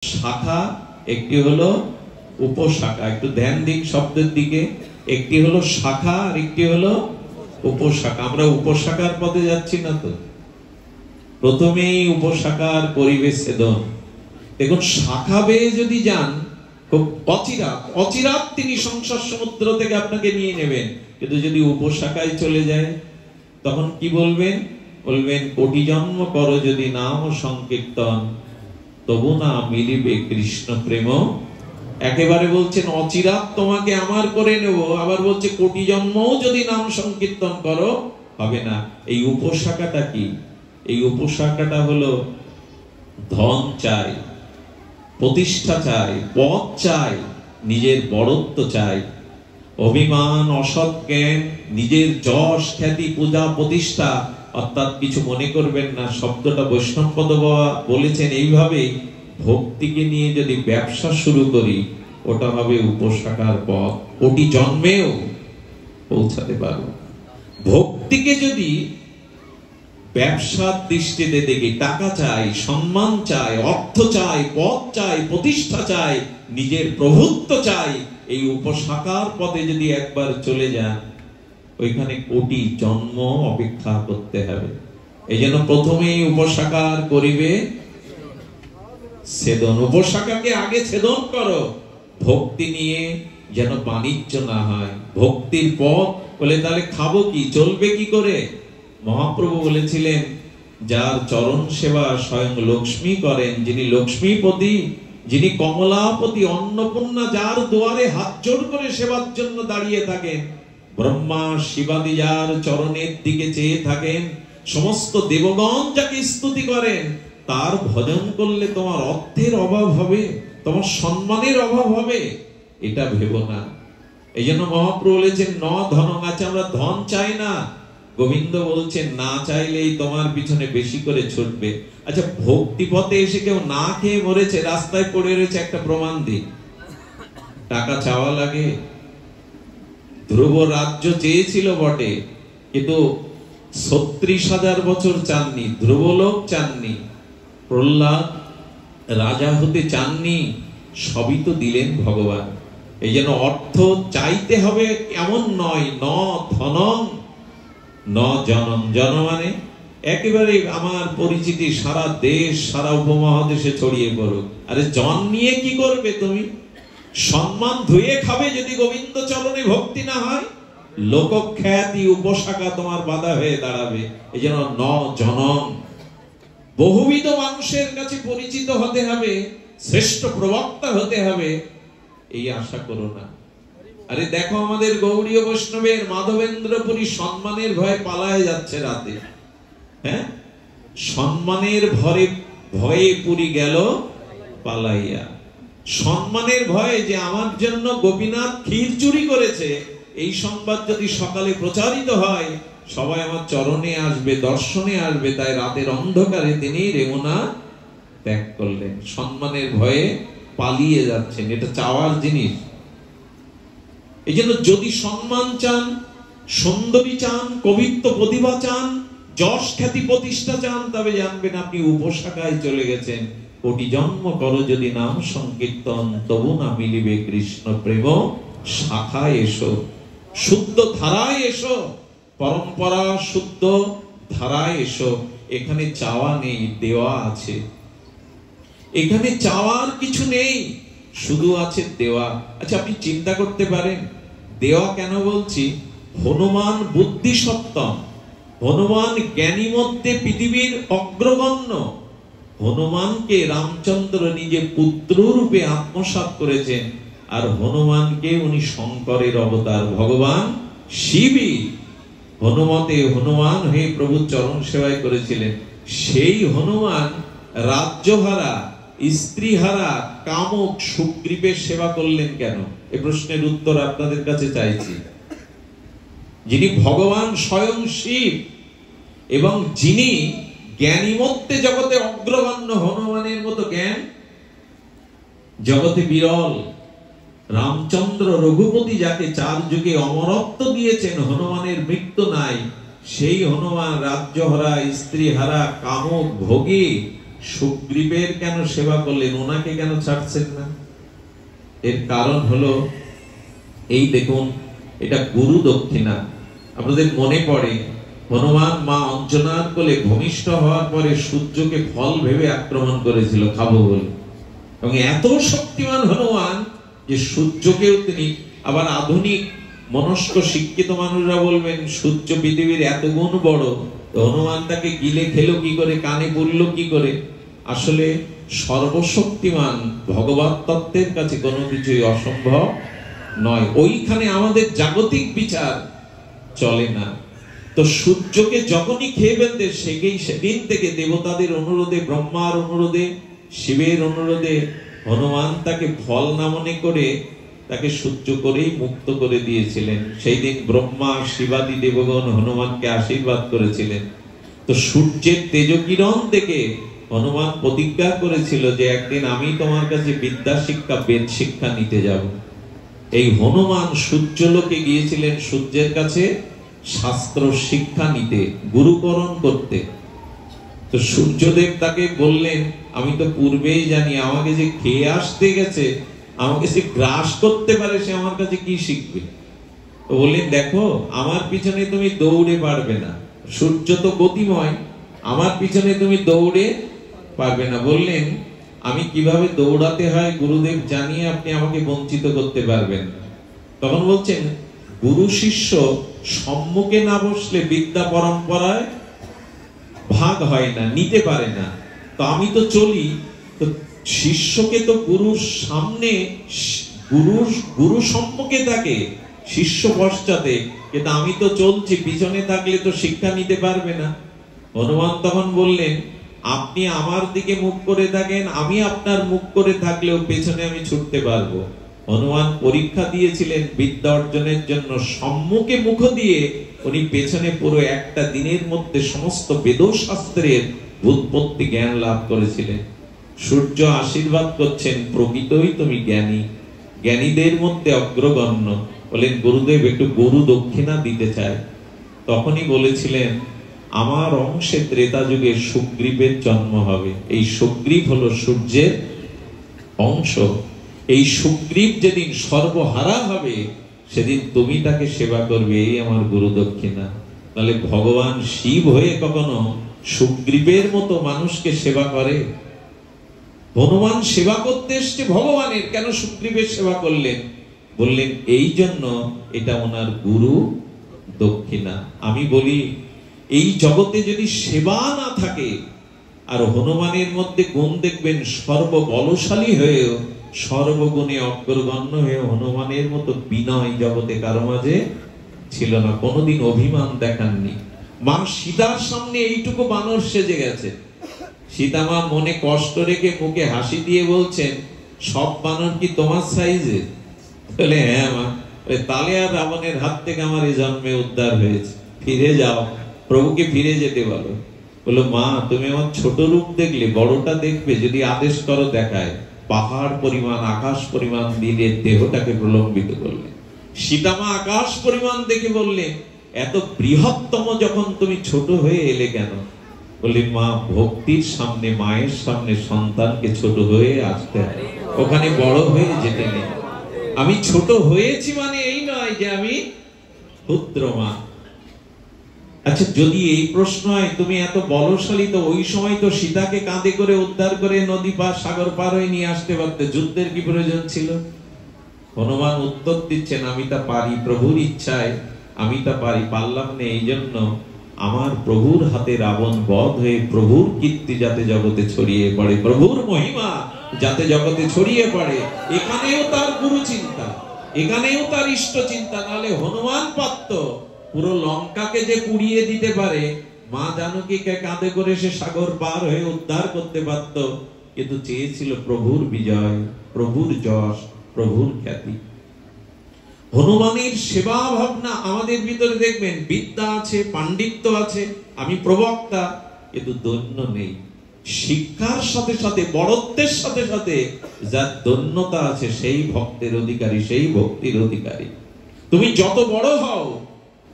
শাখা, একটি হলো উপশাখা। একটু ধ্যান দিন শব্দের দিকে। একটি হলো শাখা আর একটি হলো উপশাখা। আমরা উপশাখার পথে যাচ্ছি না তো? প্রথমেই উপশাখার করিবে ছেদন। দেখুন, শাখা বেয়ে যদি যান, খুব অচিরাত তিনি সংসার সমুদ্র থেকে আপনাকে নিয়ে নেবেন। কিন্তু যদি উপশাখায় চলে যায়, তখন কি বলবেন? বলবেন, কোটি জন্ম করো যদি নাম সংকীর্তন, তবু না মিলিবে কৃষ্ণ প্রেম। একেবারে বলছেন অচিরাত তোমাকে আমার করে নেব, আবার বলছে কোটি জন্মও যদি নাম সংকীর্তন করো হবে না। এই উপশাখাটা কি? এই উপশাখাটা হলো ধন চাই, প্রতিষ্ঠা চাই, পদ চাই, নিজের বড়ত্ব চাই, অভিমান, অসৎ জ্ঞান, নিজের যশ খ্যাতি, পূজা প্রতিষ্ঠা। অর্থাৎ কিছু মনে করবেন না, শব্দটা বৈষ্ণবপদ বলেছেন এইভাবে, ভক্তিকে নিয়ে যদি ব্যবসা শুরু করি, ওটা হবে উপশাখার পথ, কোটি জন্মেও পৌঁছাতে পারবো। ভক্তিকে যদি ব্যবসার দৃষ্টিতে দেখি, টাকা চাই, সম্মান চাই, অর্থ চাই, পদ চাই, প্রতিষ্ঠা চাই, নিজের প্রভুত্ব চাই, এই উপশাখার পথে যদি একবার চলে যান, ওইখানে কোটি জন্ম অপেক্ষা করতে হবে। এই জন্য প্রথমেই উপশাখার করিবে ছেদন। উপশাখাকে আগে ছেদন করো, ভক্তি নিয়ে যেন বাণিজ্য না হয়। ভক্তির পথ বলে তাহলে খাবো কি, চলবে কি করে? মহাপ্রভু বলেছিলেন, যার চরণ সেবা স্বয়ং লক্ষ্মী করেন, যিনি লক্ষ্মীপতি, যিনি কমলাপতি, অন্নপূর্ণা, যার দুয়ারে হাত জোড় করে সেবার জন্য দাঁড়িয়ে থাকেন, ব্রহ্মা শিবাদি যার চরণের দিকে চেয়ে থাকেন, সমস্ত দেবগণ যাকে স্তুতি করেন, তার ভজন করলে তোমার অর্থের অভাব হবে, তোমার সম্মানের অভাব হবে, এটা ভেবো না। এই জন্য মহাপ্রভু বলেছেন, ন ধনং আছে, আমরা ধন চাই না। গোবিন্দ বলছেন, না চাইলেই তোমার পিছনে বেশি করে ছুটবে। আচ্ছা, ভক্তি পথে এসে কেউ না খেয়ে মরেছে, রাস্তায় পড়ে রয়েছে, একটা প্রমাণ দিই। টাকা চাওয়া লাগে? ধ্রুব রাজ্য চেয়েছিল বটে, কিন্তু ৩৬,০০০ বছর চাননি, ধ্রুবলোক চাননি, প্রহ্লাদ রাজা হতে চাননি, সবই তো দিলেন ভগবান। এই জন্য অর্থ চাইতে হবে এমন নয়, ন ধনং ন জনম। জন মানে একেবারে আমার পরিচিতি সারা দেশ, সারা উপমহাদেশে ছড়িয়ে পড়ুক। আরে জন নিয়ে কি করবে তুমি? সম্মান ধুয়ে খাবে যদি গোবিন্দ চরণে ভক্তি না হয়। লোকখ্যাতি, উপশাখা তোমার বাধা হয়ে দাঁড়াবে। এই জন্য ন জনম, বহুবিধ মানুষের কাছে পরিচিত হতে হবে, শ্রেষ্ঠ প্রবক্তা হতে হবে, এই আশা করো না। আরে দেখো, আমাদের গৌড়ীয় বৈষ্ণবের মাধবেন্দ্রপুরী সম্মানের ভয়ে পালায় যাচ্ছে রাতে। হ্যাঁ, সম্মানের ভয়ে পুরী গেল পালাইয়া। সম্মানের ভয়ে যে আমার জন্য গোপীনাথ ক্ষীর চুরি করেছে, এই সংবাদ যদি সকালে প্রচারিত হয়, সবাই আমার চরণে আসবে, দর্শনে আসবে, তাই রাতের অন্ধকারে তিনি রেমুনা ত্যাগ করলেন। সম্মানের ভয়ে পালিয়ে যাচ্ছেন, এটা চাওয়ার জিনিস। এই জন্য যদি সম্মান চান, সুন্দরী চান, কবিত্ব প্রতিভা চান, যশ খ্যাতি প্রতিষ্ঠা চান, তবে জানবেন আপনি উপশাখায় চলে গেছেন। কোটি জন্ম করো যদি নাম সংকীর্তন, তবু না মিলিবে কৃষ্ণ প্রেম। শাখায় এসো, শুদ্ধ ধারায় এসো, পরম্পরা শুদ্ধ ধারায় এসো। এখানে চাওয়া নেই, দেওয়া আছে। এখানে চাওয়ার কিছু নেই, শুধু আছে দেওয়া। আচ্ছা, আপনি চিন্তা করতে পারেন, দেওয়া কেন বলছি? হনুমান বুদ্ধি সত্তম, হনুমান জ্ঞানী মধ্যে পৃথিবীর অগ্রগণ্য। হনুমানকে রামচন্দ্র নিজে পুত্র রূপে আত্মসাৎ করেছেন, আর হনুমানকে উনি শঙ্করের অবতার, ভগবান শিবই হনুমতে হনুমান হয়ে প্রভু চরণ সেবায় করেছিলেন। সেই হনুমান রাজ্যহারা, স্ত্রীহারা, কামক সুগ্রীবের সেবা করলেন কেন? এ প্রশ্নের উত্তর আপনাদের কাছে চাইছি। যিনি ভগবান স্বয়ং শিব এবং যিনি জ্ঞানী মধ্যে জগতে অগ্রগণ্য, হনুমানের মতো জ্ঞান জগতে বিরল। রামচন্দ্র রঘুপতি যাকে 4 যুগে অমরত্ব দিয়েছেন, হনুমানের মৃত্যু নাই, সেই হনুমান রাজ্যহারা, স্ত্রীহারা, কামক ভোগী সুগ্রীবের কেন সেবা করলেন, ওনাকে কেন ছাড়ছেন না? এর কারণ হলো এই দেখুন, এটা গুরু দক্ষিণা। আপনাদের মনে পড়ে হনুমান মা অঞ্জনার কোলে ভূমিষ্ঠ হওয়ার পরে সূর্যকে ফল ভেবে আক্রমণ করেছিল খাবো বলে, এবং এত শক্তিমান হনুমান যে সূর্যকেও তিনি, আবার আধুনিক মনস্ক শিক্ষিত মানুষরা বলবেন সূর্য পৃথিবীর এত গুণ বড়, হনুমান তাকে গিলে খেলো কি করে, কানে পড়লো কি করে? আসলে সর্বশক্তিমান ভগবত তত্ত্বের কাছে কোনো কিছুই অসম্ভব নয়। ওইখানে আমাদের জাগতিক বিচার চলে না। তো সূর্যকে যখনই খেয়ে ফেলতে, সেদিন থেকে দেবতাদের অনুরোধে, ব্রহ্মার অনুরোধে, শিবের অনুরোধে হনুমান তাকে ফল না মনে করে তাকে সূর্য করেই মুক্ত করে দিয়েছিলেন। সেই দিন ব্রহ্মা শিবাদি দেবগণ হনুমানকে আশীর্বাদ করেছিলেন। তো সূর্যের তেজকিরণ থেকে হনুমান প্রতিজ্ঞা করেছিল যে একদিন আমি তোমার কাছে বিদ্যা শিক্ষা, বেদ শিক্ষা নিতে যাব। এই হনুমান সূর্যলোকে গিয়েছিলেন সূর্যের কাছে শাস্ত্র শিক্ষা নিতে, গুরুকরণ করতে। তো সূর্যদেব তাকে বললেন, আমি তো পূর্বেই জানি আমাকে যে খেয়ে আসতে গেছে, আমাকে যে গ্রাস করতে পারে, সে আমার কাছে কি শিখবে? তো বললেন, দেখো আমার পিছনে তুমি দৌড়ে পারবে না, সূর্য তো গতিময়, আমার পিছনে তুমি দৌড়ে পারবে না। বললেন, আমি কিভাবে দৌড়াতে হয় গুরুদেব জানিয়ে আপনি আমাকে বঞ্চিত করতে পারবেন না। তখন বলছেন, গুরু শিষ্য সম্মুখে না বসলে বিদ্যা পরম্পরায় ভাগ হয় না, নিতে পারে না। তো আমি তো চলি, তো শিষ্যকে তো গুরুর সামনে, গুরু সম্মুখে থাকে, শিষ্য পশ্চাতে, কিন্তু আমি তো চলছি, পিছনে থাকলে তো শিক্ষা নিতে পারবে না। হনুমান তখন বললেন, আপনি আমার দিকে মুখ করে থাকেন, আমি আপনার মুখ করে থাকলেও পেছনে আমি ছুটতে পারবো। হনুমান পরীক্ষা দিয়েছিলেন বিদ্যা অর্জনের জন্য, সম্মুখে মুখ দিয়ে উনি পেছনে পুরো একটা দিনের মধ্যে সমস্ত বেদশাস্ত্রের উৎপত্তি জ্ঞান লাভ করেছিলেন। সূর্য আশীর্বাদ করছেন, প্রকৃতই তুমি জ্ঞানী, জ্ঞানীদের মধ্যে অগ্রগণ্য। বলেন, গুরুদেব একটু গরু দক্ষিণা দিতে চায়। তখনই বলেছিলেন, আমার অংশে ত্রেতা যুগে সুগ্রীবের জন্ম হবে। এই সুগ্রীব হলো সূর্যের অংশ। এই সুগ্রীব যেদিন সর্বহারা হবে, সেদিন তুমি তাকে সেবা করবে, এই আমার গুরু দক্ষিণা। তাহলে ভগবান শিব হয়ে কখনো সুগ্রীবের মতো মানুষকে সেবা করে? হনুমান সেবা করতে এসছে ভগবানের, কেন সুগ্রীবের সেবা করলেন? বললেন, এই জন্য এটা ওনার গুরু দক্ষিণা। আমি বলি, এই জগতে যদি সেবা না থাকে, আর হনুমানের মধ্যে গুণ দেখবেন, সর্ববলশালী হয়েও সর্বগুণে অগ্রগণ্য হয়ে হনুমানের মতো বিনয় জগতে কারো মাঝে ছিল না। কোনোদিন অভিমান দেখাননি। মা সীতার সামনে এইটুকু বানর সেজে গেছে। সীতা মা মনে কষ্ট রেখে মুখে হাসি দিয়ে বলছেন, সব বানর কি তোমার সাইজে? বলে, হ্যাঁ মা। তাহলে আর রাবণের হাত থেকে আমার এই জন্মে উদ্ধার হয়েছে, ফিরে যাও, প্রভুকে ফিরে যেতে বলো। বলো, মা তুমি আমার ছোট রূপ দেখলে, বড়টা দেখবে, যদি আদেশ করো দেখায়। পাহাড় পরিমাণ, আকাশ পরিমাণ দিয়ে দেহটাকে প্রলম্বিত করলে। সীতামা আকাশ পরিমাণ দেখে বললে, এত বৃহত্তম যখন তুমি ছোট হয়ে এলে কেন? বললি, মা ভক্তির সামনে, মায়ের সামনে সন্তানকে ছোট হয়ে আসতে হয়, ওখানে বড় হয়ে যেতে নেই। আমি ছোট হয়েছি মানে এই নয় যে আমি পুত্র। মা আচ্ছা, যদি এই প্রশ্ন হয় তুমি এত বলশালী, তো ওই সময় তো সীতাকে কাঁধে করে উদ্ধার করে নদী পার, সাগর পার হয়ে নিয়ে আসতে পারতে, যুদ্ধের কি প্রয়োজন ছিল? হনুমান উত্তর দিচ্ছেন, আমি তা পারি, প্রভুর ইচ্ছায় আমি তা পারি, পারলাম না এই জন্য আমার প্রভুর হাতে রাবণ বধ হয়ে প্রভুর কীর্তি যাতে জগতে ছড়িয়ে পড়ে, প্রভুর মহিমা যাতে জগতে ছড়িয়ে পড়ে। এখানেও তার গুরু চিন্তা, এখানেও তার ইষ্ট চিন্তা। নাহলে হনুমান পারত পুরো লঙ্কাকে যে পুড়িয়ে দিতে পারে, মা জানকীকে কাঁধে করে সে সাগর পার হয়ে উদ্ধার করতে পারত, কিন্তু চেয়েছিল প্রভুর বিজয়, প্রভুর যশ, প্রভুর খ্যাতি। হনুমানের সেবা ভাবনা আমাদের ভিতরে দেখবেন, বিদ্যা আছে, পাণ্ডিত্য আছে, আমি প্রবক্তা, কিন্তু দৈন্য নেই। শিক্ষার সাথে সাথে, বড়ত্বের সাথে সাথে যার দৈন্যতা আছে, সেই ভক্তের অধিকারী, সেই ভক্তির অধিকারী। তুমি যত বড় হও,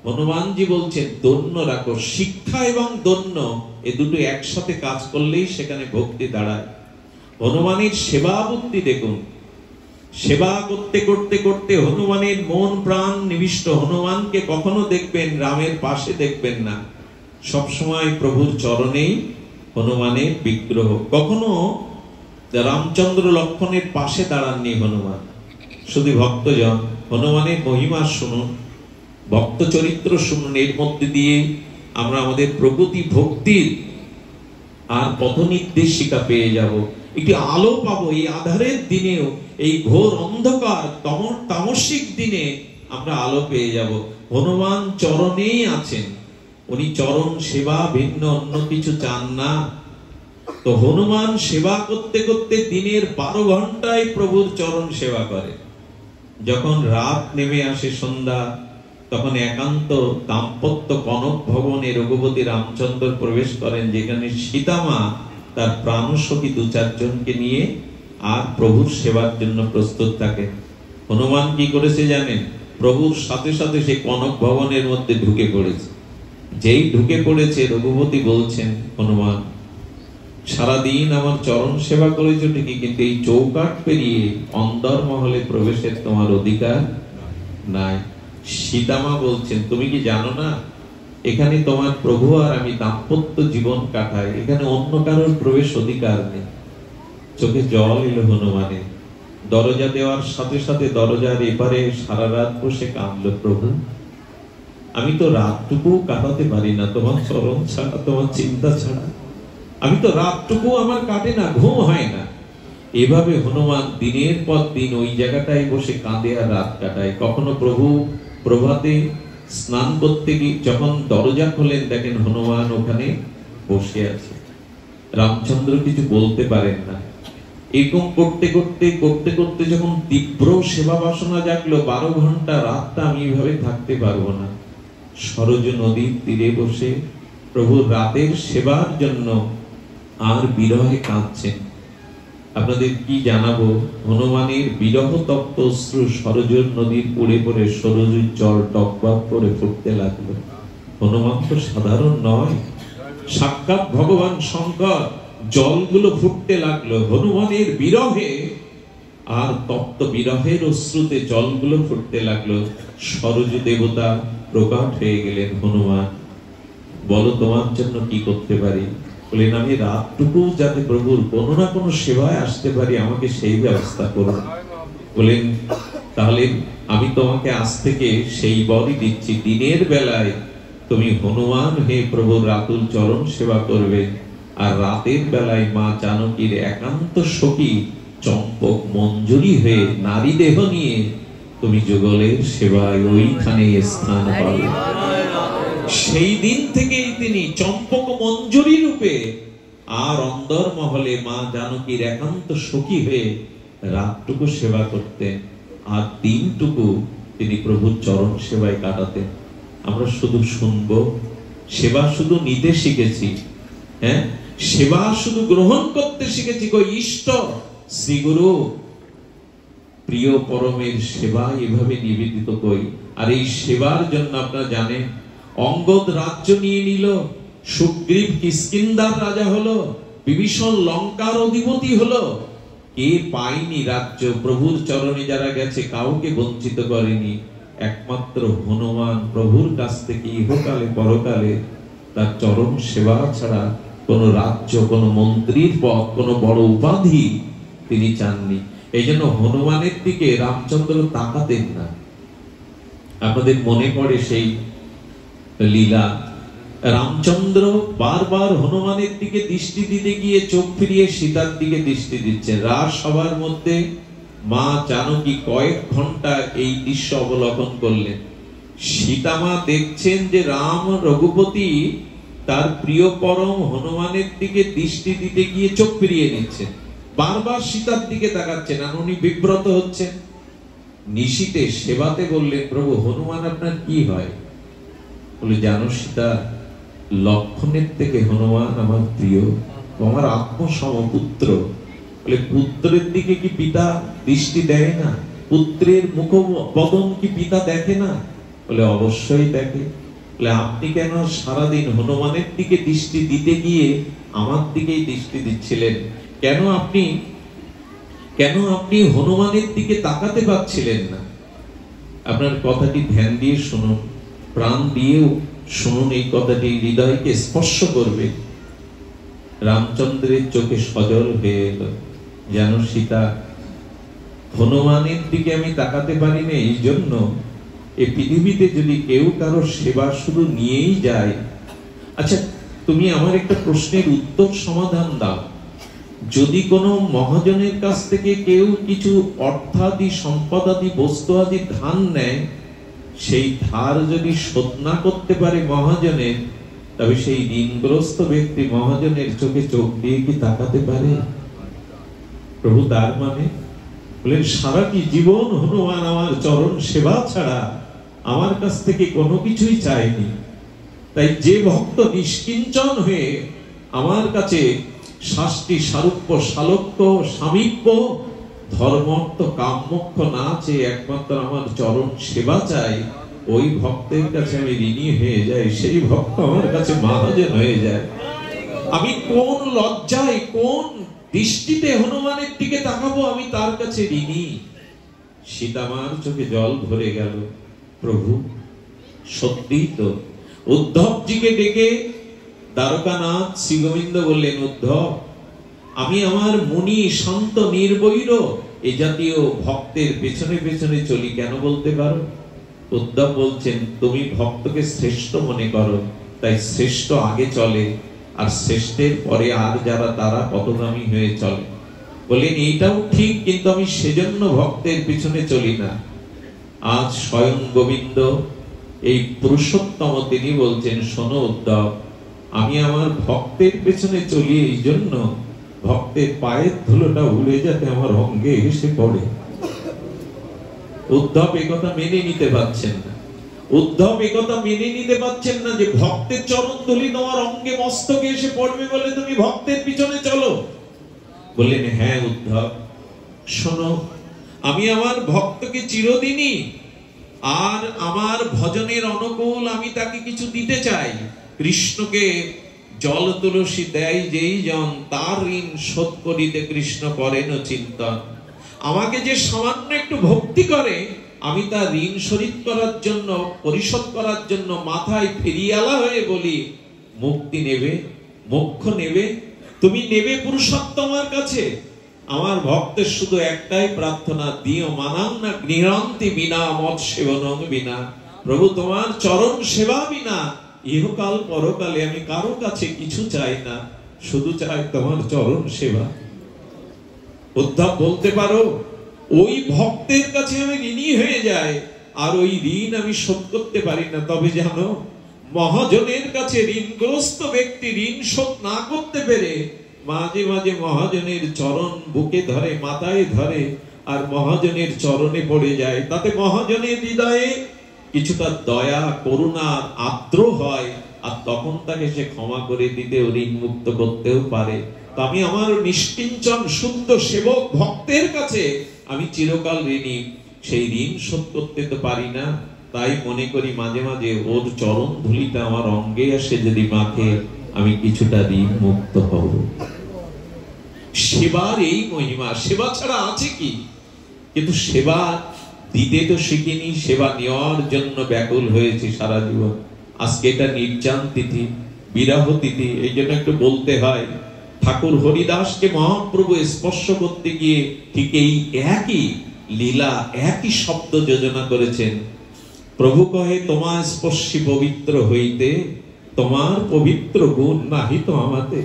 হনুমানজি বলছেন, দৈন্য রাখো। শিক্ষা এবং দৈন্য এ দুটো একসাথে কাজ করলেই সেখানে ভক্তি দাঁড়ায়। হনুমানের সেবা বুদ্ধি দেখুন, সেবা করতে করতে করতে হনুমানের মন প্রাণ নিবিষ্ট। হনুমানকে কখনো দেখবেন রামের পাশে দেখবেন না, সবসময় প্রভুর চরণেই হনুমানের বিগ্রহ। কখনো রামচন্দ্র লক্ষণের পাশে দাঁড়াননি হনুমান। শুধু ভক্তজন হনুমানের মহিমা শুনুন, ভক্ত চরিত্র শুনুন, এর মধ্যে দিয়ে আমরা আমাদের প্রগতি ভক্তির আর পথ নির্দেশিকা পেয়ে যাব, একটি আলো পাবো। এই আধারের দিনেও, এই ঘোর অন্ধকার তামসিক দিনে আমরা আলো পেয়ে যাব। হনুমান চরণেই আছেন, উনি চরণ সেবা, ভিন্ন অন্য কিছু চান না। তো হনুমান সেবা করতে করতে দিনের 12 ঘন্টায় প্রভুর চরণ সেবা করে। যখন রাত নেমে আসে, সন্ধ্যা, তখন একান্ত দাম্পত্য কনক ভবনে রঘুপতি রামচন্দ্র প্রবেশ করেন, যেখানে সীতামা তার প্রাণসখী 2-4 জনকে নিয়ে আর প্রভুর সেবার জন্য প্রস্তুত থাকে। হনুমান কি করেছে জানেন? প্রভুর সাথে সাথে সে কনক ভবনের মধ্যে ঢুকে পড়েছে। যেই ঢুকে পড়েছে, রঘুপতি বলছেন, হনুমান, সারাদিন আমার চরণ সেবা করেছো ঠিকই, কিন্তু এই চৌকাঠ পেরিয়ে অন্দরমহলে প্রবেশের তোমার অধিকার নাই। সীতামা বলছেন, তুমি কি জানো না এখানে তোমার প্রভু আর আমি দাম্পত্য জীবন কাটাই, এখানে অন্য কারোর প্রবেশ অধিকার নেই। চোখে জল এলো হনুমানের। দরজা দেওয়ার সাথে সাথে দরজার এপারে সারা রাত বসে কাঁদলো, প্রভু আমি তো রাতটুকু কাটাতে পারি না তোমার চরণ ছাড়া, তোমার চিন্তা ছাড়া। আমি তো রাতটুকু আমার কাটে না, ঘুম হয় না। এভাবে হনুমান দিনের পর দিন ওই জায়গাটায় বসে কাঁদে আর রাত কাটায়। কখনো প্রভু প্রভাতে স্নান করতে গিয়ে যখন দরজা খোলেন, দেখেন হনুমান ওখানে বসে আছে। রামচন্দ্র কিছু বলতে পারেন না। এরকম করতে করতে করতে করতে যখন তীব্র সেবা বাসনা জাগলো, 12 ঘন্টা রাতটা আমি এইভাবে থাকতে পারবো না। সরজ নদীর তীরে বসে প্রভুর রাতের সেবার জন্য আর বিরহে কাঁদছেন। আপনাদের কি জানাবো, হনুমানের বিরহ তপ্ত অশ্রু সরজুর নদীর পড়ে পড়ে সরজুর জল টকবক করে ফুটতে লাগলো। হনুমান তো সাধারণ নয়, সাক্ষাৎ ভগবান শঙ্কর। জলগুলো ফুটতে লাগলো হনুমানের বিরহে, আর তপ্ত বিরহের অশ্রুতে জলগুলো ফুটতে লাগলো। সরজু দেবতা প্রকট হয়ে গেলেন। হনুমান, বলো তোমার জন্য কি করতে পারি? বলেন, আমি রাতটুকু যাতে প্রভুর কোনো না কোনো সেবায় আসতে পারি, আমাকে সেই ব্যবস্থা করুন। বলেন, তাহলে আমি তোমাকে আজ থেকে সেই বরই দিচ্ছি, দিনের বেলায় তুমি হনুমান হয়ে প্রভুর রাতুল চরণ সেবা করবে, আর রাতের বেলায় মা জানকীর একান্ত সখী চম্পক মঞ্জুরি হয়ে নারী দেহ নিয়ে তুমি যুগলের সেবায় ওইখানে স্থান পাবে। সেই দিন থেকেই তিনি চম্পক মঞ্জুরি রূপে আর অন্দরমহলে মা জানকীর একান্ত সখী হয়ে রাতটুকু সেবা করতেন, আর দিনটুকু তিনি প্রভুর চরণ সেবায় কাটাতেন। আমরা শুধু শুনবো, সেবা শুধু নিতে শিখেছি, হ্যাঁ, সেবা শুধু গ্রহণ করতে শিখেছি। কই ইষ্ট শ্রীগুরু প্রিয় পরমের সেবা এভাবে নিবেদিত কই। আর এই সেবার জন্য আপনারা জানেন, অঙ্গদ রাজ্য নিয়ে নিল, সুগ্রীব কিষ্কিন্ধার রাজা হলো, বিভীষণ লঙ্কার অধিপতি হলো। কে পায়নি রাজ্য? প্রভুর চরণে যারা গেছে কাউকে বঞ্চিত করেনি। একমাত্র হনুমান প্রভুর কাছ থেকে ইহকালে পরকালে তার চরণ সেবা ছাড়া কোন রাজ্য, কোন মন্ত্রীর পদ, কোন বড় উপাধি তিনি চাননি। এই জন্য হনুমানের দিকে রামচন্দ্র তাকাতেন না। আপনাদের মনে পড়ে সেই লীলা, রামচন্দ্র বারবার হনুমানের দিকে দৃষ্টি দিতে গিয়ে চোখ ফিরিয়ে সীতার দিকে দৃষ্টি দিচ্ছেন। রাজ সভার মধ্যে মা জানকী কয়েক ঘন্টা এই দৃশ্য অবলোকন করলেন। সীতামা দেখছেন যে রাম রঘুপতি তার প্রিয় পরম হনুমানের দিকে দৃষ্টি দিতে গিয়ে চোখ ফিরিয়ে নিচ্ছেন, বারবার সীতার দিকে তাকাচ্ছেন, আর উনি বিব্রত হচ্ছেন। নিশীতে সেবাতে বললেন, প্রভু হনুমান আপনার কি হয়? বলে, জানো সীতা, লক্ষণের থেকে হনুমান আমার প্রিয়, আমার আত্মসমপুত্র। বলে, পুত্রের দিকে কি পিতা দৃষ্টি দেয় না? পুত্রের মুখ বদন কি পিতা দেখে না? বলে, অবশ্যই দেখে। বলে আপনি কেন সারাদিন হনুমানের দিকে দৃষ্টি দিতে গিয়ে আমার দিকেই দৃষ্টি দিচ্ছিলেন? কেন আপনি হনুমানের দিকে তাকাতে পারছিলেন না? আপনার কথাটি ধ্যান দিয়ে শুনুন, প্রাণ দিয়েও শুনুন, এই কথাটি হৃদয়কে স্পর্শ করবে। রামচন্দ্রের চোখে সজল হয়ে এলো, যেন সীতা, হনুমানের দিকে আমি তাকাতে পারি না এই জন্য এই পৃথিবীতে যদি কেউ কারো সেবা শুধু নিয়েই যায়। আচ্ছা, তুমি আমার একটা প্রশ্নের উত্তর সমাধান দাও। যদি কোনো মহাজনের কাছ থেকে কেউ কিছু অর্থাদি, সম্পদাদি, বস্তু আদি ধার নেয়, সেই ধার যদি শোধ না করতে পারে মহাজনের, তবে সেই ঋণগ্রস্ত ব্যক্তি মহাজনের চোখে চোখ দিয়ে কি তাকাতে পারে? প্রভু তার মানে বলেন, সারাটি জীবন হনুমান আমার চরণ সেবা ছাড়া আমার কাছ থেকে কোনো কিছুই চায়নি। তাই যে ভক্ত নিষ্কিঞ্চন হয়ে আমার কাছে শাস্তি, সারূপ্য, শালক্য, সামীপ্য, ধর্মর্থ, কামমোক্ষ না চেয়ে একমাত্র আমার চরণ সেবা চাই, ওই ভক্তের কাছে আমি ঋণী হয়ে যাই, সেই ভক্ত আমার কাছে মহাজন হয়ে যায়। আমি কোন লজ্জায়, কোন দৃষ্টিতে হনুমানের দিকে তাকাবো? আমি তার কাছে ঋণী। সীতামার চোখে জল ভরে গেল। প্রভু সত্যি তো। উদ্ধবজিকে ডেকে দ্বারকানাথ শ্রী গোবিন্দ বললেন, উদ্ধব, আমি আমার মুনি, শান্ত, নির্বৈর এ জাতীয় ভক্তের পেছনে পেছনে চলি, কেন বলতে পারো? উদ্ধব বলছেন, তুমি ভক্তকে শ্রেষ্ঠ মনে করো, তাই শ্রেষ্ঠ আগে চলে, আর শ্রেষ্ঠের পরে আর যারা তারা পথগামী হয়ে চলে। বলেন, এইটাও ঠিক, কিন্তু আমি সেজন্য ভক্তের পিছনে চলি না। আজ স্বয়ং গোবিন্দ, এই পুরুষোত্তম, তিনি বলছেন, শোনো উদ্ধব, আমি আমার ভক্তের পেছনে চলি এই জন্য ভক্তের পায়ের ধুলোটা উড়ে যাতে আমার অঙ্গে এসে পড়ে। উদ্ধব একথা মেনে নিতে পারছেন না। উদ্ধব একথা মেনে নিতে পারছেন না যে ভক্তের চরণ ধুলি তোমার অঙ্গে, মস্তকে এসে পড়বে বলে তুমি ভক্তের পিছনে চলো। বললেন, হ্যাঁ উদ্ধব, শোনো, আমি আমার ভক্তকে চিরদিনই আর আমার ভজনের অনুকূল আমি তাকে কিছু দিতে চাই। কৃষ্ণকে জল তুলসী দেয় যেই জন, তার ঋণ শোধ করিতে কৃষ্ণ করেন চিন্তন। আমাকে যে সামান্য একটু ভক্তি করে, আমি তার ঋণ শোধ করার জন্য, পরিশোধ করার জন্য মাথায় ফেরিয়ালা হয়ে বলি, মুক্তি নেবে, মোক্ষ নেবে, তুমি নেবে পুরুষোত্তমার কাছে। আমার ভক্তের শুধু একটাই প্রার্থনা, দিও মানাং না গৃহান্তি বিনা মত সেবনং বিনা। প্রভু, তোমার চরণ সেবা বিনা ইহকাল পরকালে আমি কারো কাছে কিছু চাই না, শুধু চাই তোমার চরণ সেবা। উদ্ধব বলতে পারো, ওই ভক্তের কাছে আমি ঋণী হয়ে যাই, আর ওই ঋণ আমি শোধ করতে পারি না। তবে জানো, মহাজনের কাছে ঋণগ্রস্ত ব্যক্তি ঋণ শোধ না করতে পেরে মাঝে মাঝে মহাজনের চরণ বুকে ধরে, মাথায় ধরে, আর মহাজনের চরণে পড়ে যায়। তাতে মহাজনের হৃদয়ে কিছুটা দয়া, করুণা, আর্দ্র হয়, আর তখন তাকে সে ক্ষমা করে দিতে, ঋণ মুক্ত করতেও পারে। তো আমি আমার নিষ্কিঞ্চন শুদ্ধ সেবক ভক্তের কাছে আমি চিরকাল ঋণী। সেই ঋণ শোধ করতে তো পারি না, তাই মনে করি মাঝে মাঝে ওর চরণ ধুলিটা আমার অঙ্গে এসে যদি মাখে, আমি কিছুটা ঋণ মুক্ত হব। সেবার এই মহিমা। সেবা ছাড়া আছে কি? কিন্তু সেবা দিতে তো শিখিনি, সেবা নেওয়ার জন্য ব্যাকুল হয়েছে সারা জীবন। আজকে এটা নির্জান তিথি, বিরহ তিথি, এই জন্য একটু বলতে হয়। ঠাকুর হরিদাসকে মহাপ্রভু স্পর্শ করতে গিয়ে ঠিক এই একই লীলা, একই শব্দ যোজনা করেছেন। প্রভু কহে, তোমার স্পর্শী পবিত্র হইতে, তোমার পবিত্র গুণ নাহি তো আমাতে।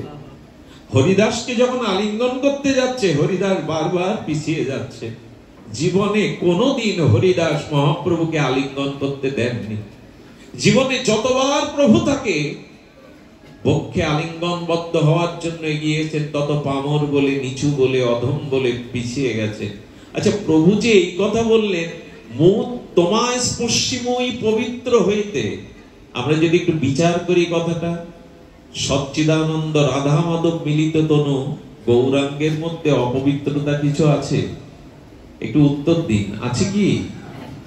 হরিদাসকে যখন আলিঙ্গন করতে যাচ্ছে, হরিদাস বারবার পিছিয়ে যাচ্ছে। জীবনে কোনোদিন হরিদাস মহাপ্রভুকে আলিঙ্গন করতে দেননি। জীবনে যতবার প্রভু তাকে বক্ষে আলিঙ্গনবদ্ধ হওয়ার জন্য এগিয়েছেন, তত পামর বলে, নিচু বলে, অধম বলে পিছিয়ে গেছে। আচ্ছা, প্রভু যে এই কথা বললেন, মুখ তোমায় স্পর্শীময়ী পবিত্র হইতে, আমরা যদি একটু বিচার করি কথাটা, সচ্চিদানন্দ রাধা মাধব মিলিত তনু গৌরাঙ্গের মধ্যে অপবিত্রতা কিছু আছে? একটু উত্তর দিন, আছে কি?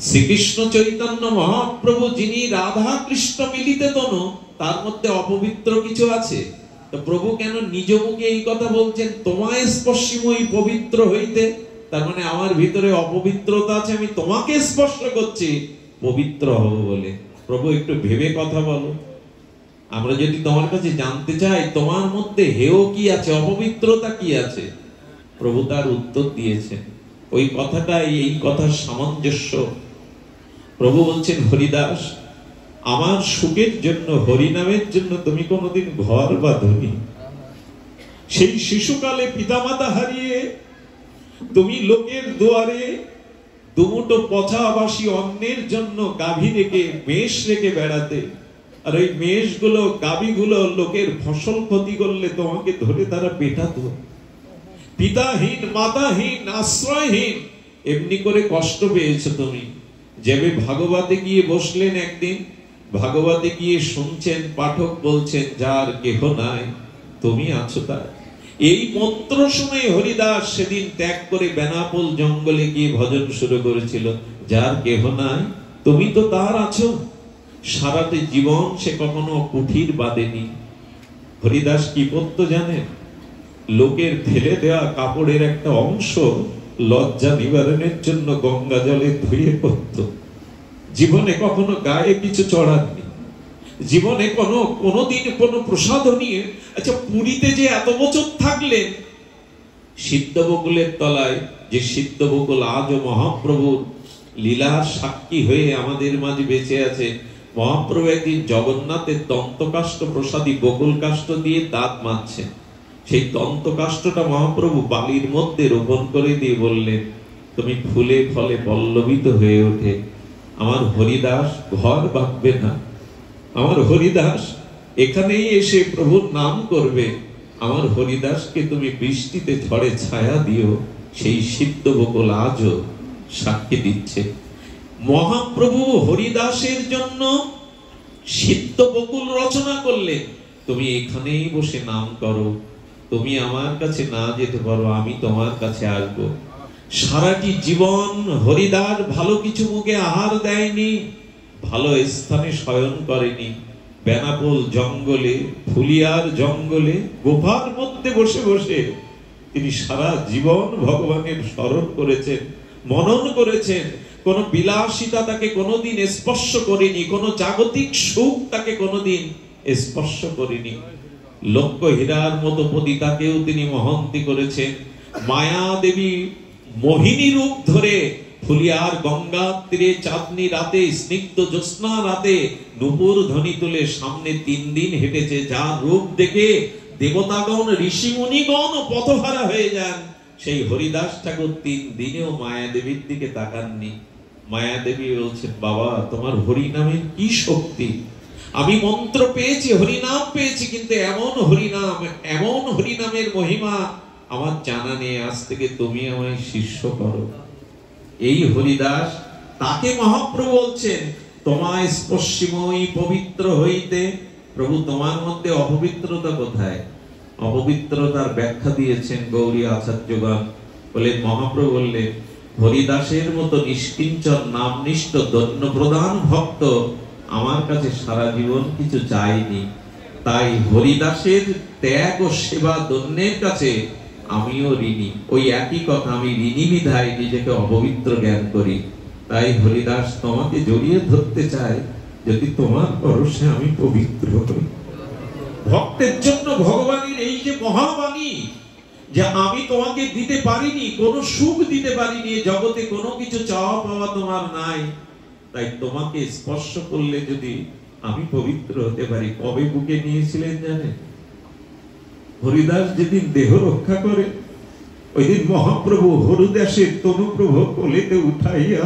শ্রীকৃষ্ণ চৈতন্য মহাপ্রভু যিনি রাধা কৃষ্ণ মিলিত তনু, তার মধ্যে অপবিত্র কিছু আছে? তো প্রভু কেন নিজ মুখে এই কথা বলছেন, তোমায় স্পর্শিমই পবিত্র হইতে? তার মানে আমার ভিতরে অপবিত্রতা আছে, আমি তোমাকে স্পর্শ করছি পবিত্র হব বলে। প্রভু একটু ভেবে কথা বলো। আমরা যদি তোমার কাছে জানতে চাই তোমার মধ্যে হেয় কি আছে, অপবিত্রতা কি আছে, প্রভু তার উত্তর দিয়েছেন। ওই কথাটাই এই কথার সামঞ্জস্য। প্রভু বলছেন, হরিদাস, আমার সুখের জন্য, হরিনামের জন্য তুমি কোনোদিন ঘর বাঁধনি। সেই শিশুকালে পিতামাতা হারিয়ে তুমি লোকের দুয়ারে দুমুটো পচাবাসী অন্যের জন্য গাভী রেখে, মেষ রেখে বেড়াতে। আর ওই মেষগুলো, গাভীগুলো লোকের ফসল ক্ষতি করলে তোমাকে ধরে তারা পেটাতো। পিতাহীন, মাতাহীন, আশ্রয়হীন এমনি করে কষ্ট পেয়েছো তুমি। যেবে ভাগবতে গিয়ে বসলেন একদিন, ভাগবতে গিয়ে শুনছেন, পাঠক বলছেন, যার কেহ নাই তুমি আছো তার। এই মন্ত্র শুনে হরিদাস সেদিন ত্যাগ করে বেনাপোল জঙ্গলে গিয়ে ভজন শুরু করেছিল। যার কেহ নাই তুমি তো তার আছো। সারাটি জীবন সে কখনো কুঠির বাঁধেনি। হরিদাস কি করতো জানেন? লোকের ফেলে দেওয়া কাপড়ের একটা অংশ লজ্জা নিবারণের জন্য গঙ্গা জলে ধুয়ে পড়ত। জীবনে কখনো গায়ে কিছু চড়াননি, জীবনে কোনোদিন কোনো প্রসাদ নিয়ে। আচ্ছা, পুরীতে যে এত বছর থাকলেন, সিদ্ধ বকুলের তলায় যে সিদ্ধ বকুল আজও মহাপ্রভুর লীলার সাক্ষী হয়ে আমাদের মাঝে বেঁচে আছে। মহাপ্রভু একদিন জগন্নাথের দন্তকাষ্ঠ প্রসাদী বকুল কাষ্ঠ দিয়ে দাঁত মাজছেন। সেই দন্তকাষ্ঠটা মহাপ্রভু বালির মধ্যে রোপণ করে দিয়ে বললেন, তুমি ফুলে ফলে পল্লবিত হয়ে ওঠে। আমার হরিদাস ঘর বাঁধবে না, আমার হরিদাস এখানেই এসে প্রভুর নাম করবে। আমার হরিদাসকে তুমি বৃষ্টিতে ঝড়ে ছায়া দিও। সেই সিদ্ধ বকুল আজও সাক্ষী দিচ্ছে। মহাপ্রভু হরিদাসের জন্য সিদ্ধ বকুল রচনা করলেন। তুমি এখানেই বসে নাম করো, তুমি আমার কাছে না যেতে পারো, আমি তোমার কাছে আসবো। সারাটি জীবন হরিদাস ভালো কিছু মুখে আহার দেয়নি, ভালো স্থানে শয়ন করেনি। বেনাপোল জঙ্গলে, ফুলিয়ার জঙ্গলে, গুহার মধ্যে বসে বসে তিনি সারা জীবন ভগবানের স্মরণ করেছেন, মনন করেছেন। কোন বিলাসিতা তাকে কোনোদিন স্পর্শ করেনি, কোন জাগতিক সুখ তাকে কোনোদিন স্পর্শ করেনি। লক্ষ হীরার মতো পতিতাকেও তিনি মহন্তি করেছেন। মায়া দেবী মোহিনী রূপ ধরে ফুলিয়ার গঙ্গার তীরে চাঁদনি রাতে, স্নিগ্ধ জ্যোৎস্না রাতে নূপুর ধ্বনি তুলে সামনে 3 দিন হেঁটেছে। যার রূপ দেখে দেবতাগণ, ঋষি মুনিগণ পথহারা হয়ে যান। সেই হরিদাস ঠাকুর 3 দিনেও মায়া দেবীর দিকে তাকাননি। মায়া দেবী বলছেন, বাবা তোমার হরিনামের কি শক্তি! আমি মন্ত্র পেয়েছি, হরিনাম পেয়েছি, কিন্তু এমন হরিনাম, এমন হরিনামের মহিমা আমার জানা নেই। আজ থেকে তুমি আমায় শিষ্য করো। এই হরিদাস, তাকে মহাপ্রভু বলছেন, তোমায় স্পর্শিমই পবিত্র হইতে। প্রভু তোমার মধ্যে অপবিত্রতা কোথায়? অপবিত্রতার ব্যাখ্যা দিয়েছেন গৌরী আচার্যগণ। বলেন, মহাপ্রভু বললেন, হরিদাসের মতো নিষ্কিঞ্চন নামনিষ্ঠ ধন্য প্রধান ভক্ত আমার কাছে সারা জীবন কিছু চাইনি। তাই হরিদাসের ত্যাগ ও সেবা ধন্যের কাছে আমিও ঋণী। ওই একই কথা, আমি ঋণী বিধায় নিজেকে অপবিত্র জ্ঞান করি। তাই হরিদাস তোমাকে জড়িয়ে ধরতে চাই, যদি তোমার পরশে আমি পবিত্র হই। ভক্তের জন্য ভগবানের এই যে মহাবাণী, যে আমি তোমাকে দিতে পারিনি, কোনো সুখ দিতে পারিনি, জগতে কোনো কিছু চাওয়া পাওয়া তোমার নাই, তাই তোমাকে স্পর্শ করলে যদি আমি পবিত্র হতে পারি। কবে বুকে নিয়েছিলেন জানেন? হরিদাস যেদিন দেহ রক্ষা করে, ওই দিন মহাপ্রভু হরিদাসের তনুপ্রভু কোলেতে উঠাইয়া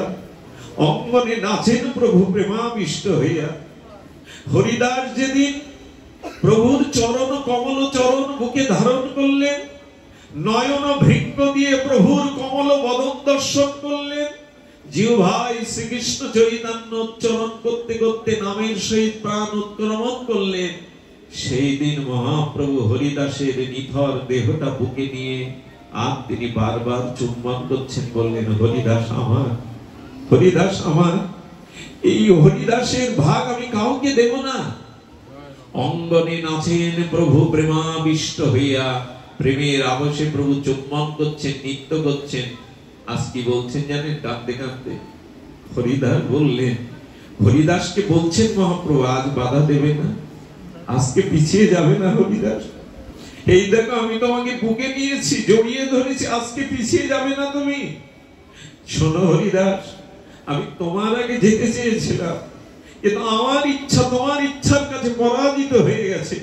অঙ্গনে নাচেন প্রভু প্রেমাবিষ্ট হইয়া। হরিদাস যেদিন প্রভুর চরণ, কমল চরণ বুকে ধারণ করলেন, নয়ন ভৃঙ্গ দিয়ে প্রভুর কমল বদন দর্শন করলেন, জিহ্বাই শ্রীকৃষ্ণ চৈতন্য উচ্চারণ করতে করতে নামের সহিত প্রাণ উৎক্রমণ করলেন। সেই দিন মহাপ্রভু হরিদাসের নিথর দেহটা বুকে নিয়ে আর তিনি বারবার চুম্বন করছেন, বললেন, হরিদাস আমার, হরিদাস আমার, এই হরিদাসের ভাগ আমি কাউকে দেব না। অঙ্গনে নাচেন প্রভু প্রেমাবিষ্ট হইয়া, প্রেমের আবেশে প্রভু চুম্বন করছেন, নৃত্য করছেন। আজ কি বলছেন জানেন? কাঁদতে কাঁদতে হরিদাস বললেন, হরিদাসকে বলছেন মহাপ্রভু আজ বাধা দেবে না, আজকে পিছিয়ে যাবে না হরিদাস। এই দেখো আমি তোমাকে বুকে নিয়েছি, জড়িয়ে ধরেছি, আজকে পিছিয়ে যাবে না তুমি। শোনো হরিদাস, আমি তোমার আগে যেতে চেয়েছিলাম, কিন্তু আমার ইচ্ছা তোমার ইচ্ছার কাছে পরাজিত হয়ে গেছে।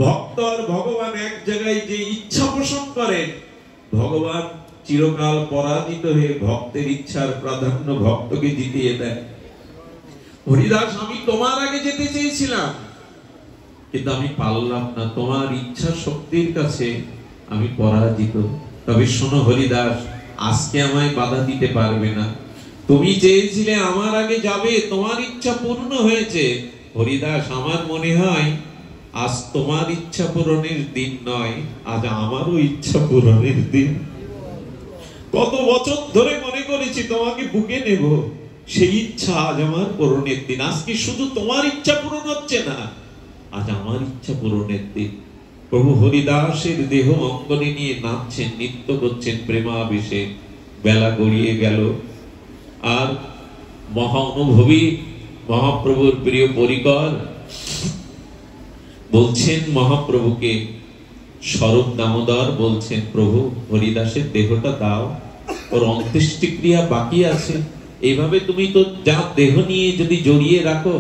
ভক্ত আর ভগবান এক জায়গায় যে ইচ্ছা পোষণ করেন, ভগবান চিরকাল পরাজিত হয়ে ভক্তের ইচ্ছার প্রাধান্য ভক্তকে জিতিয়ে দেয়। হরিদাস, আমি তোমার আগে যেতে চেয়েছিলাম, কিন্তু আমি পারলাম না, তোমার ইচ্ছা শক্তির কাছে আমি পরাজিত। তবে শোনো হরিদাস, আজকে আমায় বাধা দিতে পারবে না। তুমি চেয়েছিলে আমার আগে যাবে, তোমার ইচ্ছা পূর্ণ হয়েছে। হরিদাস, আমার মনে হয় আজ তোমার ইচ্ছা পূরণের দিন নয়, আজ আমারও ইচ্ছা পূরণের দিন। কত বছর ধরে মনে করেছি তোমাকে বুকে নেব, সেই ইচ্ছা আজ আমার পূরণের দিন। আজকে শুধু তোমার ইচ্ছা পূরণ হচ্ছে না, আজ আমার ইচ্ছা পূরণের দিন। প্রভু হরিদাসের দেহ অঙ্গনে নিয়ে নাচছেন, নৃত্য করছেন প্রেমাবেশে। বেলা গড়িয়ে গেল, আর মহা অনুভবী মহাপ্রভুর প্রিয় পরিকর বলছেন মহাপ্রভুকে, স্বরূপ দামোদর বলছেন, প্রভু হরিদাসের দেহটা দাও, ওর অন্ত্যেষ্টিক্রিয়া বাকি আছে। এইভাবে তুমি তো যা দেহ নিয়ে যদি জড়িয়ে রাখো,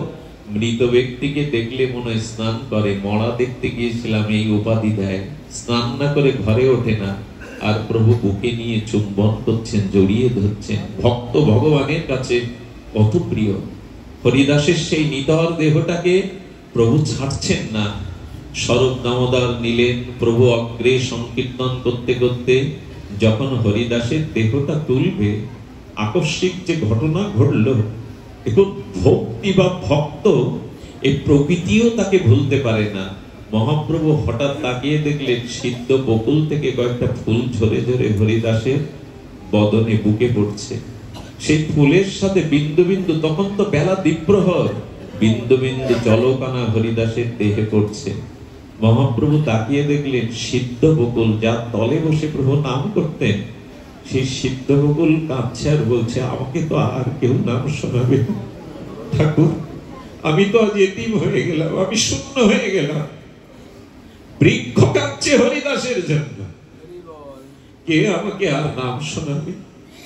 মৃত ব্যক্তিকে দেখলে মনে স্নান করে, মরা দেখতে গিয়েছিলাম এই উপাধি দেয়, স্নান না করে ঘরে ওঠে না। আর প্রভু বুকে নিয়ে চুম্বন করছেন, জড়িয়ে ধরছেন। ভক্ত ভগবানের কাছে কত প্রিয়। হরিদাসের সেই নিতর দেহটাকে প্রভু ছাড়ছেন না। স্বরূপ দামোদর নিলেন, প্রভু অগ্রে সংকীর্তন করতে করতে যখন হরিদাসের দেহটা তুলবে, আকস্মিক যে ঘটনা ঘটল, এখন ভক্তি বা ভক্ত এই প্রকৃতিও তাকে ভুলতে পারে না। মহাপ্রভু হঠাৎ তাকিয়ে দেখলেন সিদ্ধ বকুল থেকে কয়েকটা ফুল ঝরে ঝরে হরিদাসের বদনে বুকে পড়ছে। সেই ফুলের সাথে বিন্দু বিন্দু, তখন তো বেলা দ্বিপ্রহর, বিন্দু বিন্দু জলকানা হরিদাসের দেহে পড়ছে। মহাপ্রভু তাকিয়ে দেখলেন সিদ্ধ বকুল, যার তলে বসে প্রভু নাম করতেন, সেই সিদ্ধ বকুল কাঁদছে আর বলছে, আমাকে তো আর কেউ নাম শোনাবে না ঠাকুর, আমি তো আজ এতিম হয়ে গেলাম, আমি শূন্য হয়ে গেলাম। বৃক্ষ কাঁদছে হরিদাসের জন্য, কে আমাকে আর নাম শোনাবে?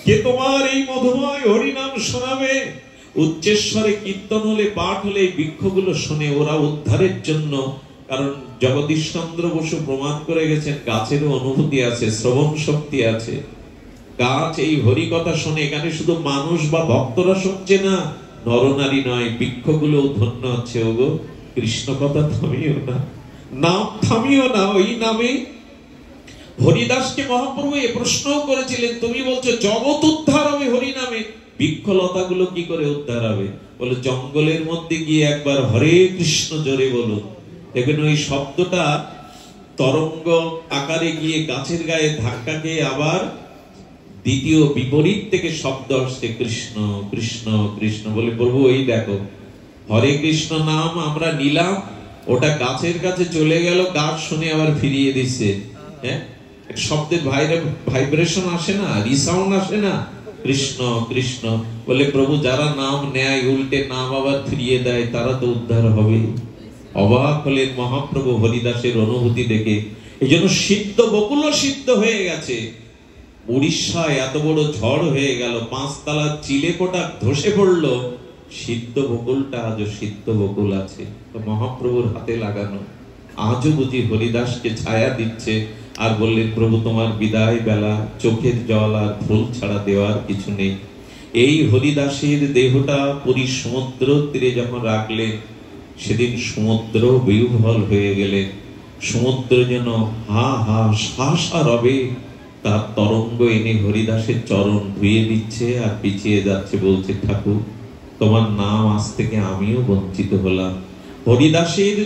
কে তোমার এই মধুময় হরিনাম শোনাবে? উচ্চেশ্বরে কীর্তন হলে, পাঠ হলে বৃক্ষগুলো শোনে, ওরা উদ্ধারের জন্য। কারণ জগদীশ চন্দ্র বসু প্রমাণ করে গেছেন, গাছেরও অনুভূতি আছে, শ্রবণ শক্তি আছে। গাছ এই হরি কথা শোনে। এখানে শুধু মানুষ বা ভক্তরা শুনছে না, নরনারী নয়, বৃক্ষগুলো ধন্য হচ্ছে। ওগো কৃষ্ণ কথা থামিও না, নাম থামিও না। ওই নামে হরিদাসকে মহাপ্রভু এ প্রশ্ন করেছিলেন, তুমি বলছো জগৎ উদ্ধার হবে হরি নামে, বৃক্ষলতা গুলো কি করে উদ্ধার হবে? বলে জঙ্গলের মধ্যে গিয়ে একবার হরে কৃষ্ণ জোরে বলুন, দেখবেন ওই শব্দটা তরঙ্গ আকারে গিয়ে গাছের গায়ে ধাক্কা খেয়ে আবার দ্বিতীয় বিপরীত থেকে শব্দ আসছে কৃষ্ণ কৃষ্ণ কৃষ্ণ বলে। প্রভু এই দেখো, হরে কৃষ্ণ নাম আমরা নিলাম, ওটা গাছের কাছে চলে গেল, গাছ শুনে আবার ফিরিয়ে দিচ্ছে। হ্যাঁ, শব্দের ভাইব্রেশন আসে না, রিসাউন্ড আসে না, কৃষ্ণ কৃষ্ণ বলে। প্রভু যারা নাম নেয় উল্টে নাম আবার ফিরিয়ে দেয়, তারা তো উদ্ধার হবে। অবাক হলেন মহাপ্রভু হরিদাসের অনুভূতি দেখে। এই জন্য সিদ্ধ বকুল সিদ্ধ হয়ে গেছে। উড়িষ্যায় এত বড় ঝড় হয়ে গেল, 5 তলা চিলেকোটা ধসে পড়লো, সিদ্ধ বকুলটা আজও সিদ্ধ বকুল আছে, তো মহাপ্রভুর হাতে লাগানো। আজও বুঝি হরিদাসকে ছায়া দিচ্ছে। আর বললেন, প্রভু তোমার বিদায় বেলা, চোখের জল আর ফুল ছাড়া দেওয়ার কিছু নেই। এই হরিদাসের দেহটা পুরী সমুদ্র তীরে যখন রাখলেন, সেদিন সমুদ্র বিহ্বল হয়ে গেলেন। সমুদ্র যেন হা হা শাসা রবে তার তরঙ্গ এনে হরিদাসের চরণ ধুয়ে দিচ্ছে আর পিছিয়ে যাচ্ছে, বলছে, ঠাকুর তোমার নাম আজ থেকে আমিও বঞ্চিত হলাম। হরিদাসের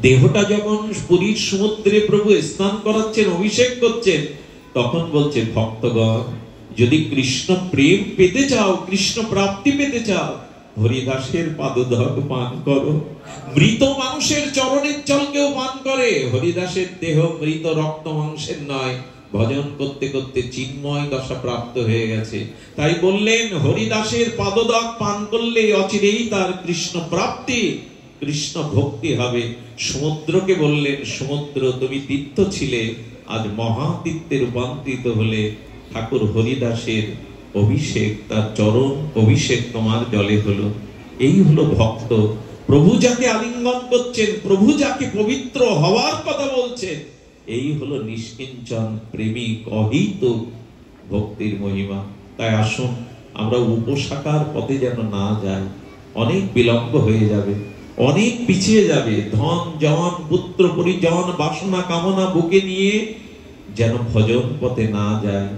দেহটা যখন পুরীর সমুদ্রে প্রভু স্নান করাচ্ছেন, অভিষেক করছেন, তখন বলছে, ভক্তগণ যদি কৃষ্ণ প্রেম পেতে চাও, কৃষ্ণ প্রাপ্তি পেতে চাও, হরিদাসের পাদধক পান করো। মৃত মানুষের চরণের জলকেও পান করে, হরিদাসের দেহ মৃত রক্ত মাংসের নয়। ভজন করতে করতে চিন্ময় দশা প্রাপ্ত হয়ে গেছে। তাই বললেন হরিদাসের পাদধক পান করলে অচিরেই তার কৃষ্ণ প্রাপ্তি, কৃষ্ণ ভক্তি হবে। সমুদ্রকে বললেন, সমুদ্র তুমি তীর্থ ছিলে, আজ মহাতীর্থে রূপান্তরিত হলে। ঠাকুর হরিদাসের অভিষেক, তার চরণ অভিষেক তোমার জলে হলো। এই হলো ভক্ত। প্রভু যাকে আলিঙ্গন করছেন, প্রভু যাকে পবিত্র হওয়ার কথা বলছেন, এই হলো নিষ্কিঞ্চন প্রেমিক অহিত ভক্তির মহিমা। তাই আসুন আমরা উপশাখার পথে যেন না যাই। অনেক বিলম্ব হয়ে যাবে, অনেক পিছিয়ে যাবে। ধন জন পুত্র পরিজন বাসনা কামনা বুকে নিয়ে যেন ভজন পথে না যায়।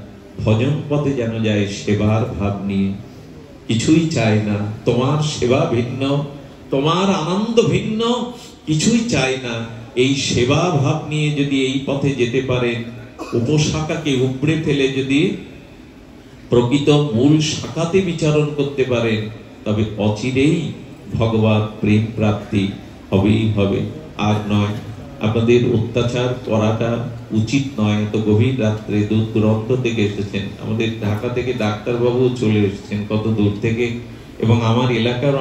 ভজন পথে যেন যায় সেবার ভাব নিয়ে। কিছুই চাই না, তোমার সেবা ভিন্ন, তোমার আনন্দ ভিন্ন, কিছুই চাই না। এই সেবা ভাব নিয়ে যদি এই পথে যেতে পারেন, উপশাখাকে উপড়ে ফেলে যদি প্রকৃত মূল শাখাতে বিচরণ করতে পারেন, তবে অচিরেই ভগবান প্রেম প্রাপ্তি হবেই হবে। আর নয়, আপনাদের অত্যাচার করাটা উচিত নয়। এত গভীর রাত্রে দূর দূরান্ত থেকে এসেছেন, আমাদের ঢাকা থেকে ডাক্তারবাবু চলে এসেছেন কত দূর থেকে, এবং আমার এলাকার